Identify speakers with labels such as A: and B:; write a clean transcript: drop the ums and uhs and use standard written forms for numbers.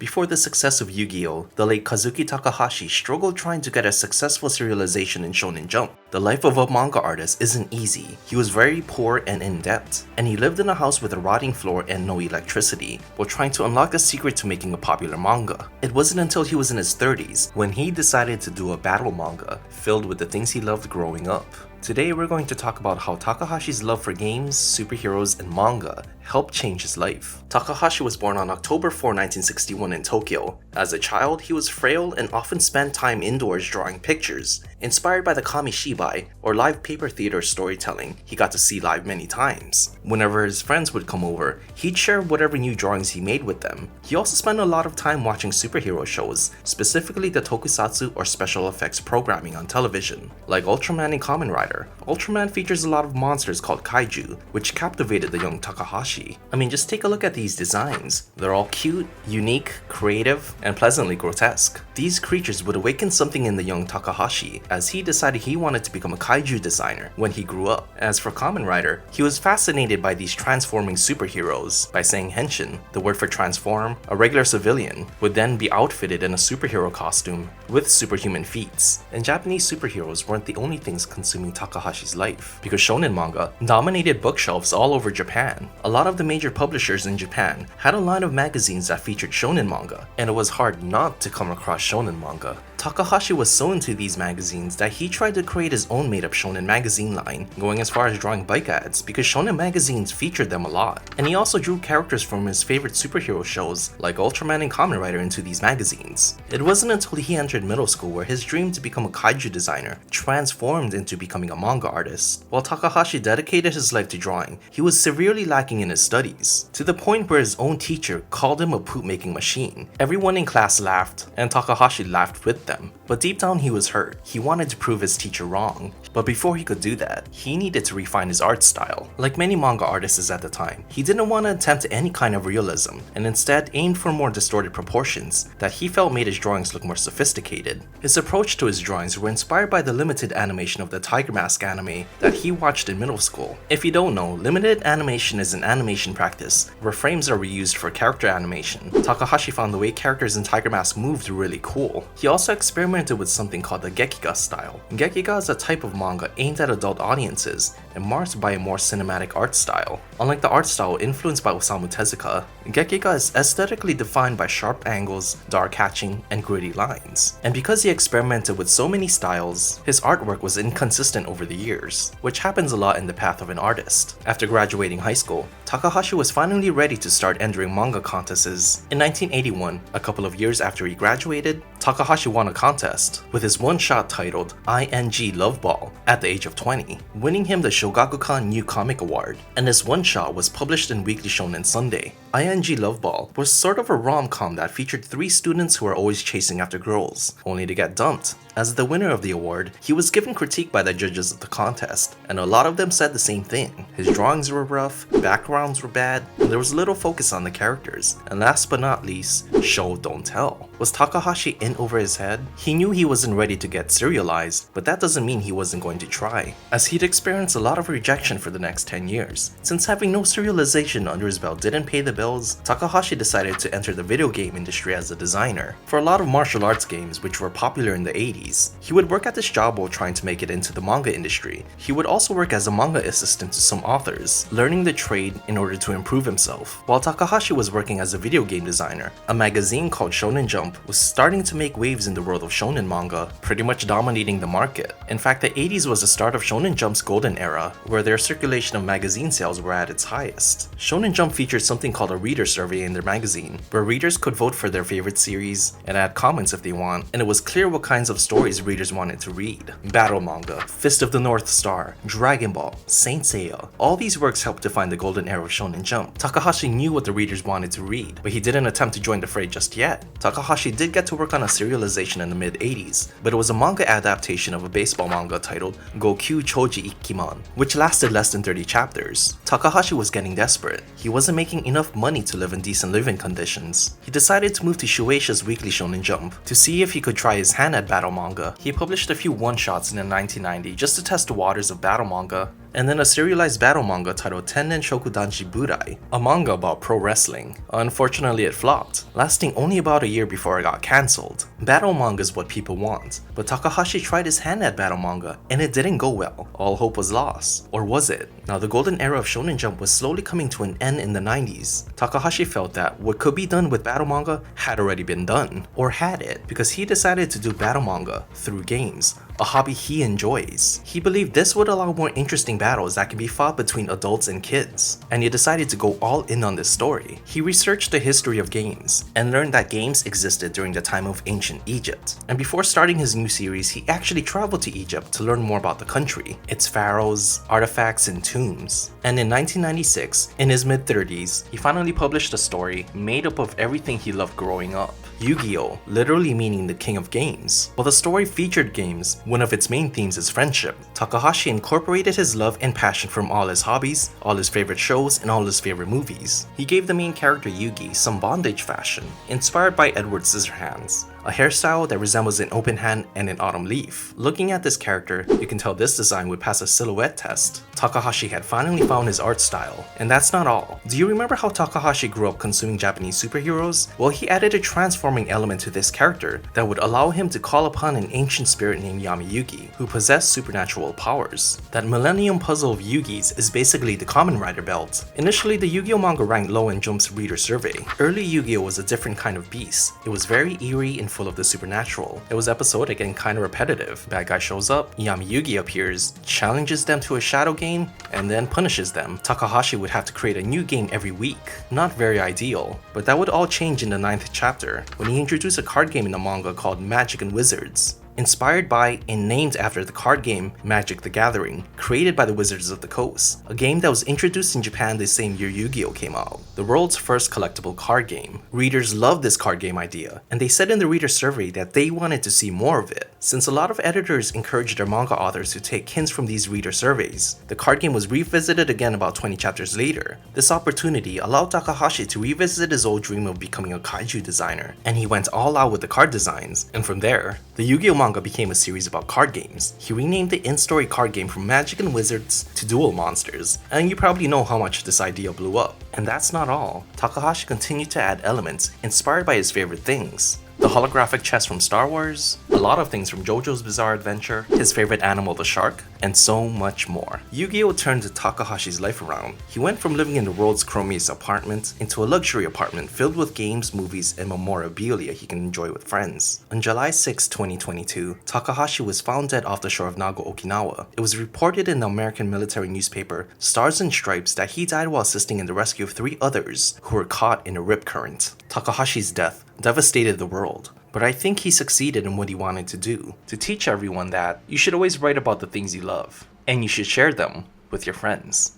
A: Before the success of Yu-Gi-Oh!, the late Kazuki Takahashi struggled trying to get a successful serialization in Shonen Jump. The life of a manga artist isn't easy. He was very poor and in debt, and he lived in a house with a rotting floor and no electricity, while trying to unlock the secret to making a popular manga. It wasn't until he was in his 30s when he decided to do a battle manga filled with the things he loved growing up. Today we're going to talk about how Takahashi's love for games, superheroes, and manga helped change his life. Takahashi was born on October 4, 1961 in Tokyo. As a child, he was frail and often spent time indoors drawing pictures. Inspired by the kamishibai, or live paper theater storytelling, he got to see live many times. Whenever his friends would come over, he'd share whatever new drawings he made with them. He also spent a lot of time watching superhero shows, specifically the tokusatsu or special effects programming on television, like Ultraman and Kamen Rider. Ultraman features a lot of monsters called kaiju, which captivated the young Takahashi. I mean, just take a look at these designs. They're all cute, unique, creative, and pleasantly grotesque. These creatures would awaken something in the young Takahashi, as he decided he wanted to become a kaiju designer when he grew up. As for Kamen Rider, he was fascinated by these transforming superheroes. By saying henshin, the word for transform, a regular civilian would then be outfitted in a superhero costume with superhuman feats. And Japanese superheroes weren't the only things consuming Takahashi's life, because shonen manga dominated bookshelves all over Japan. A lot of the major publishers in Japan had a line of magazines that featured shonen manga, and it was hard not to come across shonen manga. Takahashi was so into these magazines that he tried to create his own made-up shonen magazine line, going as far as drawing bike ads because shonen magazines featured them a lot. And he also drew characters from his favorite superhero shows like Ultraman and Kamen Rider into these magazines. It wasn't until he entered middle school where his dream to become a kaiju designer transformed into becoming a manga artist. While Takahashi dedicated his life to drawing, he was severely lacking in his studies, to the point where his own teacher called him a poop-making machine. Everyone in class laughed, and Takahashi laughed with them. But deep down he was hurt. He wanted to prove his teacher wrong. But before he could do that, he needed to refine his art style. Like many manga artists at the time, he didn't want to attempt any kind of realism, and instead aimed for more distorted proportions that he felt made his drawings look more sophisticated. His approach to his drawings were inspired by the limited animation of the Tiger Mask anime that he watched in middle school. If you don't know, limited animation is an animation practice where frames are reused for character animation. Takahashi found the way characters in Tiger Mask moved really cool. He also experimented with something called the Gekiga style. Gekiga is a type of manga aimed at adult audiences and marked by a more cinematic art style. Unlike the art style influenced by Osamu Tezuka, Gekiga is aesthetically defined by sharp angles, dark hatching, and gritty lines. And because he experimented with so many styles, his artwork was inconsistent over the years, which happens a lot in the path of an artist. After graduating high school, Takahashi was finally ready to start entering manga contests. In 1981, a couple of years after he graduated, Takahashi won a contest with his one-shot titled ING Love Ball at the age of 20, winning him the Shogakukan New Comic Award, and this one-shot was published in Weekly Shonen Sunday. ING Love Ball was sort of a rom-com that featured three students who were always chasing after girls, only to get dumped. As the winner of the award, he was given critique by the judges of the contest, and a lot of them said the same thing. His drawings were rough, backgrounds were bad, and there was little focus on the characters. And last but not least, show don't tell. Was Takahashi in over his head? He knew he wasn't ready to get serialized, but that doesn't mean he wasn't going to try, as he'd experienced a lot of rejection for the next 10 years. Since having no serialization under his belt didn't pay the bills, Takahashi decided to enter the video game industry as a designer. For a lot of martial arts games which were popular in the 80s, he would work at this job while trying to make it into the manga industry. He would also work as a manga assistant to some authors, learning the trade in order to improve himself. While Takahashi was working as a video game designer, a magazine called Shonen Jump was starting to make waves in the world of shonen manga, pretty much dominating the market. In fact, the 80s was the start of Shonen Jump's golden era, where their circulation of magazine sales were at its highest. Shonen Jump featured something called a reader survey in their magazine, where readers could vote for their favorite series and add comments if they want, and it was clear what kinds of stories readers wanted to read. Battle manga, Fist of the North Star, Dragon Ball, Saint Seiya. All these works helped define the golden era of Shonen Jump. Takahashi knew what the readers wanted to read, but he didn't attempt to join the fray just yet. Takahashi did get to work on a serialization in the mid-80s, but it was a manga adaptation of a baseball manga titled Gokyu Choji Ikkiman, which lasted less than 30 chapters. Takahashi was getting desperate. He wasn't making enough money to live in decent living conditions. He decided to move to Shueisha's Weekly Shonen Jump to see if he could try his hand at battle manga. He published a few one-shots in 1990 just to test the waters of battle manga, and then a serialized battle manga titled Tennen Shokudanshi Burai, a manga about pro wrestling. Unfortunately, it flopped, lasting only about a year before it got cancelled. Battle manga is what people want, but Takahashi tried his hand at battle manga and it didn't go well. All hope was lost. Or was it? Now, the golden era of Shonen Jump was slowly coming to an end in the 90s. Takahashi felt that what could be done with battle manga had already been done, or had it, because he decided to do battle manga through games, a hobby he enjoys. He believed this would allow more interesting battles that can be fought between adults and kids, and he decided to go all in on this story. He researched the history of games, and learned that games existed during the time of ancient Egypt. And before starting his new series, he actually traveled to Egypt to learn more about the country, its pharaohs, artifacts, and tombs. And in 1996, in his mid-30s, he finally published a story made up of everything he loved growing up. Yu-Gi-Oh! Literally meaning the king of games. While the story featured games, one of its main themes is friendship. Takahashi incorporated his love and passion from all his hobbies, all his favorite shows, and all his favorite movies. He gave the main character Yugi some bondage fashion, inspired by Edward Scissorhands, a hairstyle that resembles an open hand and an autumn leaf. Looking at this character, you can tell this design would pass a silhouette test. Takahashi had finally found his art style. And that's not all. Do you remember how Takahashi grew up consuming Japanese superheroes? Well, he added a transforming element to this character that would allow him to call upon an ancient spirit named Yami-Yugi, who possessed supernatural powers. That Millennium Puzzle of Yugi's is basically the Kamen Rider belt. Initially, the Yu-Gi-Oh manga ranked low in Jump's reader survey. Early Yu-Gi-Oh was a different kind of beast. It was very eerie and full of the supernatural. It was episodic and kinda repetitive. Bad guy shows up, Yami-Yugi appears, challenges them to a shadow game, and then punishes them. Takahashi would have to create a new game every week. Not very ideal, but that would all change in the 9th chapter, when he introduced a card game in the manga called Magic and Wizards. Inspired by and named after the card game Magic the Gathering, created by the Wizards of the Coast, a game that was introduced in Japan the same year Yu-Gi-Oh came out, the world's first collectible card game. Readers loved this card game idea, and they said in the reader survey that they wanted to see more of it. Since a lot of editors encouraged their manga authors to take hints from these reader surveys, the card game was revisited again about 20 chapters later. This opportunity allowed Takahashi to revisit his old dream of becoming a kaiju designer, and he went all out with the card designs, and from there, the Yu-Gi-Oh manga became a series about card games. He renamed the in-story card game from Magic and Wizards to Duel Monsters, and you probably know how much this idea blew up. And that's not all. Takahashi continued to add elements inspired by his favorite things. The holographic chest from Star Wars, a lot of things from JoJo's Bizarre Adventure, his favorite animal the shark, and so much more. Yu-Gi-Oh turned Takahashi's life around. He went from living in the world's chromiest apartment into a luxury apartment filled with games, movies, and memorabilia he can enjoy with friends. On July 6, 2022, Takahashi was found dead off the shore of Nago, Okinawa. It was reported in the American military newspaper Stars and Stripes that he died while assisting in the rescue of 3 others who were caught in a rip current. Takahashi's death devastated the world, but I think he succeeded in what he wanted to do, to teach everyone that you should always write about the things you love, and you should share them with your friends.